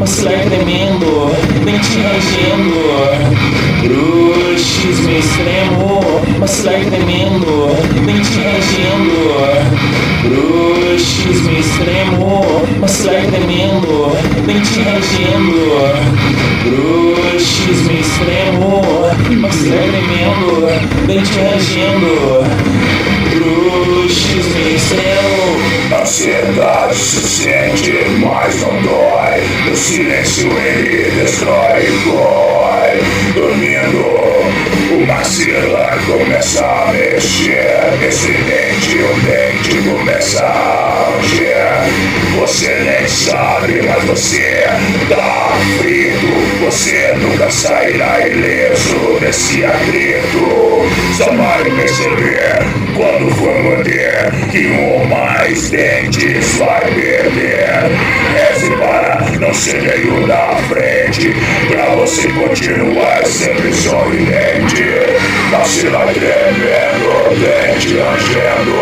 maxilar tremendo, dente rangendo, bruxismo extremo, maxilar tremendo, dente rangendo, bruxismo extremo, maxilar tremendo, dente rangendo, bruxismo extremo, maxilar tremendo, dente rangendo, bruxismo extremo. A ansiedade se sente, mas não dói. No silêncio ele destrói e dói. Dormindo, o maxilar começa a mexer. Esse dente, o dente começa a ranger. Você nem sabe, mas você tá frito. Você nunca sairá ileso desse atrito. Só vai perceber quando for morder que um ou mais dentes vai perder. Reze para não ser meio na frente, pra você continuar sempre sorridente. Maxilar tremendo, dente rangendo,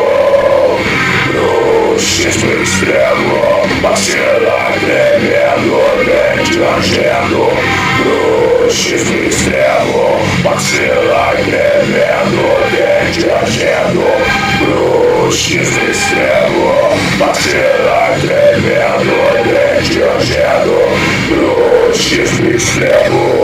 bruxismo extremo. Maxilar tremendo, dente rangendo, bruxismo extremo. Maxilar tremendo, dente rangendo, bruxismo extremo. Maxilar tremendo, dente rangendo, bruxismo extremo.